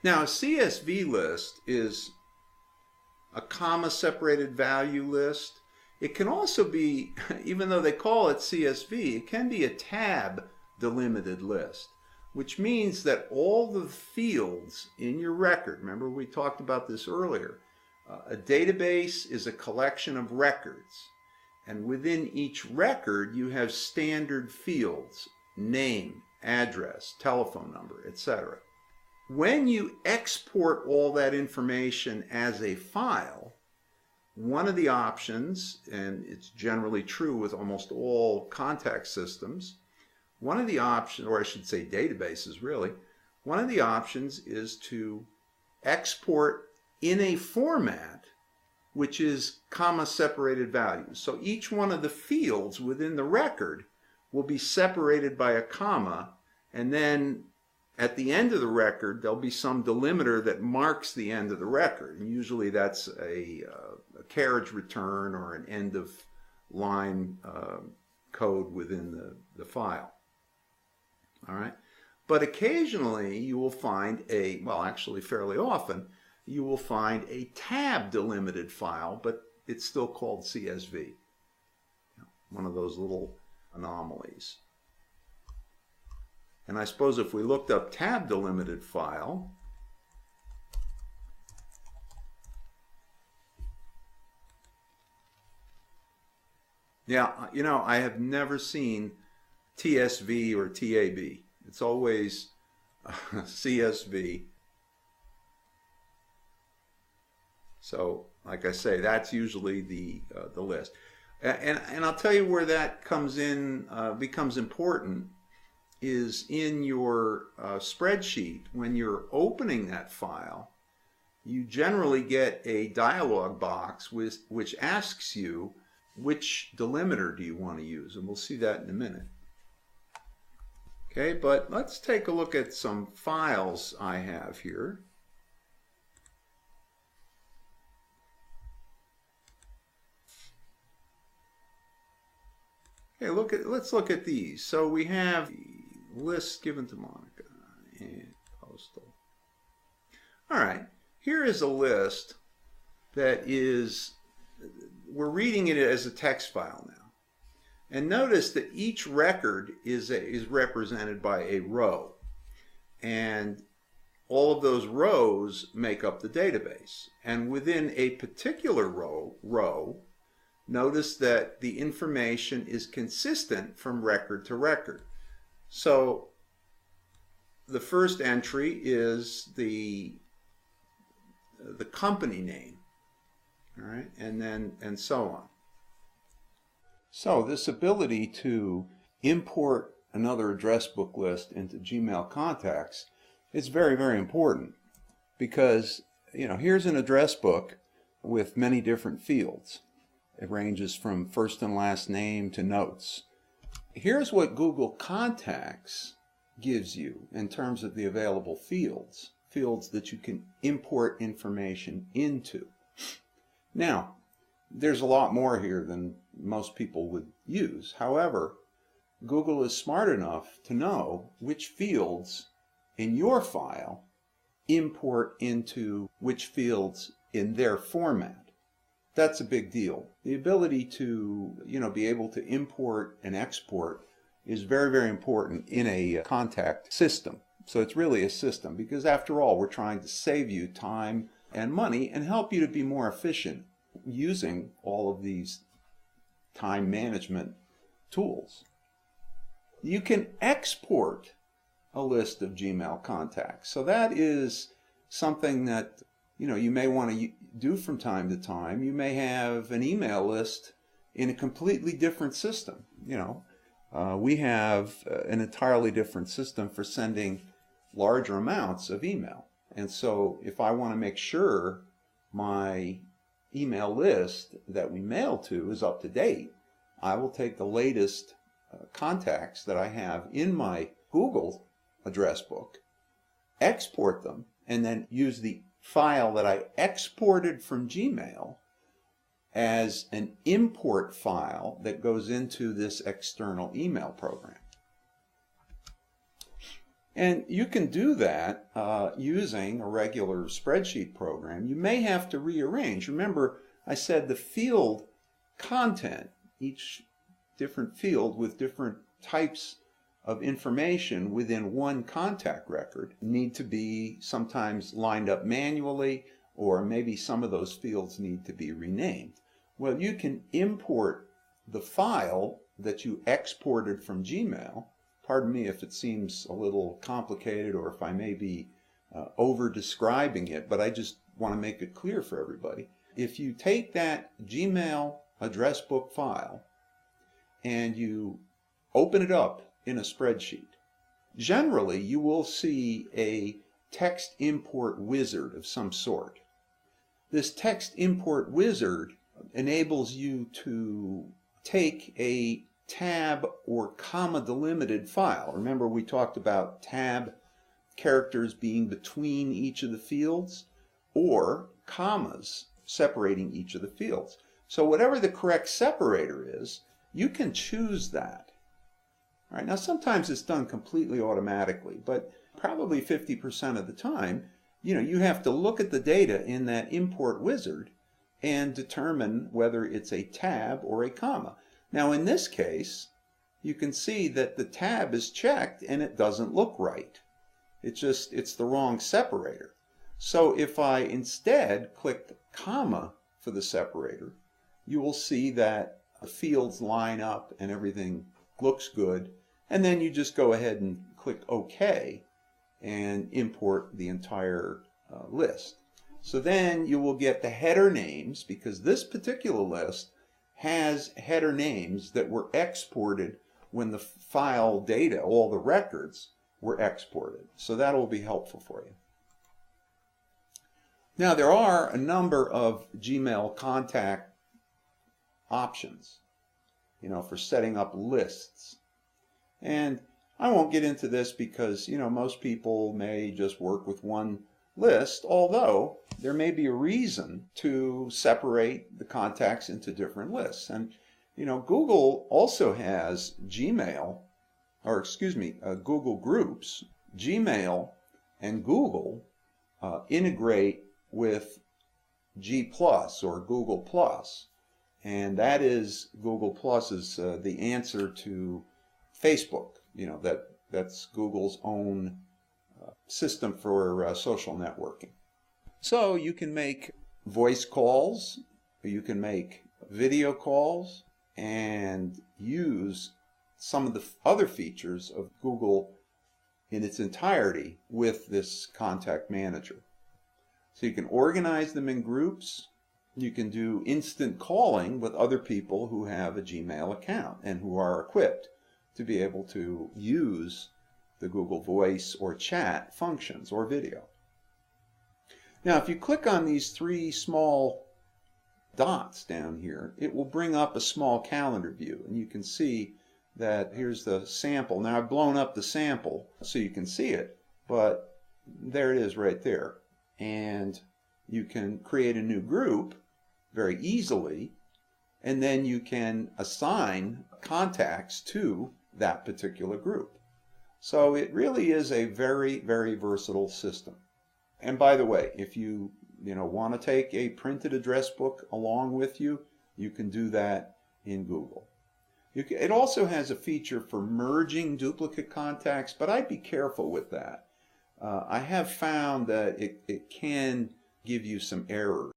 Now, a CSV list is a comma-separated value list. It can also be, even though they call it CSV, it can be a tab delimited list, which means that all the fields in your record, remember we talked about this earlier, a database is a collection of records, and within each record you have standard fields, name, address, telephone number, etc. When you export all that information as a file, one of the options, and it's generally true with almost all contact systems, one of the options, or I should say databases really, one of the options is to export in a format which is comma-separated values. So each one of the fields within the record will be separated by a comma, and then at the end of the record there'll be some delimiter that marks the end of the record. And usually that's a carriage return or an end of line code within the file. All right. But occasionally you will find well, actually fairly often, you will find a tab delimited file, but it's still called CSV. One of those little anomalies. And I suppose if we looked up tab delimited file, yeah, you know, I have never seen TSV or TAB. It's always CSV. So, like I say, that's usually the list. And I'll tell you where that comes in, becomes important, is in your spreadsheet. When you're opening that file, you generally get a dialog box which asks you which delimiter do you want to use, and we'll see that in a minute. Okay, but let's take a look at some files I have here. Okay, let's look at these. So we have the list given to Monica and postal. All right, here is a list that is, we're reading it as a text file now. And notice that each record is represented by a row. And all of those rows make up the database. And within a particular row, notice that the information is consistent from record to record. So the first entry is the company name, all right, and so on. So this ability to import another address book list into Gmail contacts is very, very important, because, you know, here's an address book with many different fields. It ranges from first and last name to notes. Here's what Google Contacts gives you in terms of the available fields that you can import information into. Now, there's a lot more here than most people would use. However, Google is smart enough to know which fields in your file import into which fields in their format. That's a big deal. The ability to, you know, be able to import and export is very, very important in a contact system. So it's really a system, because after all, we're trying to save you time and money and help you to be more efficient using all of these time management tools. You can export a list of Gmail contacts. So that is something that, you know, you may want to do from time to time. You may have an email list in a completely different system. You know, we have an entirely different system for sending larger amounts of email. And so if I want to make sure my email list that we mail to is up to date, I will take the latest contacts that I have in my Google address book, export them, and then use the file that I exported from Gmail as an import file that goes into this external email program. And you can do that using a regular spreadsheet program. You may have to rearrange. Remember, I said the field content, each different field with different types of information within one contact record, need to be sometimes lined up manually, or maybe some of those fields need to be renamed. Well, you can import the file that you exported from Gmail. Pardon me if it seems a little complicated or if I may be over describing it, but I just want to make it clear for everybody. If you take that Gmail address book file and you open it up in a spreadsheet, generally you will see a text import wizard of some sort. This text import wizard enables you to take a tab or comma delimited file. Remember, we talked about tab characters being between each of the fields, or commas separating each of the fields. So whatever the correct separator is, you can choose that. All right, now sometimes it's done completely automatically, but probably 50% of the time, you have to look at the data in that import wizard and determine whether it's a tab or a comma. Now in this case, you can see that the tab is checked and it doesn't look right. It's the wrong separator. So if I instead click comma for the separator, you will see that the fields line up and everything looks good. And then you just go ahead and click OK and import the entire list. So then you will get the header names, because this particular list has header names that were exported when the file data, all the records, were exported. So that will be helpful for you. Now there are a number of Gmail contact options, for setting up lists. And I won't get into this because, most people may just work with one list, although there may be a reason to separate the contacts into different lists. And Google also has Google Groups. Gmail and Google integrate with G+ or Google+, and that is Google+ is the answer to Facebook. That's Google's own system for social networking. So you can make voice calls, you can make video calls, and use some of the other features of Google in its entirety with this contact manager. So you can organize them in groups. You can do instant calling with other people who have a Gmail account and who are equipped to be able to use the Google Voice or chat functions or video. Now, if you click on these three small dots down here, it will bring up a small calendar view, and you can see that here's the sample. Now, I've blown up the sample so you can see it, but there it is right there. And you can create a new group very easily, and then you can assign contacts to that particular group. So it really is a very, very versatile system. And by the way, if you want to take a printed address book along with you, you can do that in Google. It also has a feature for merging duplicate contacts, but I'd be careful with that. I have found that it can give you some errors.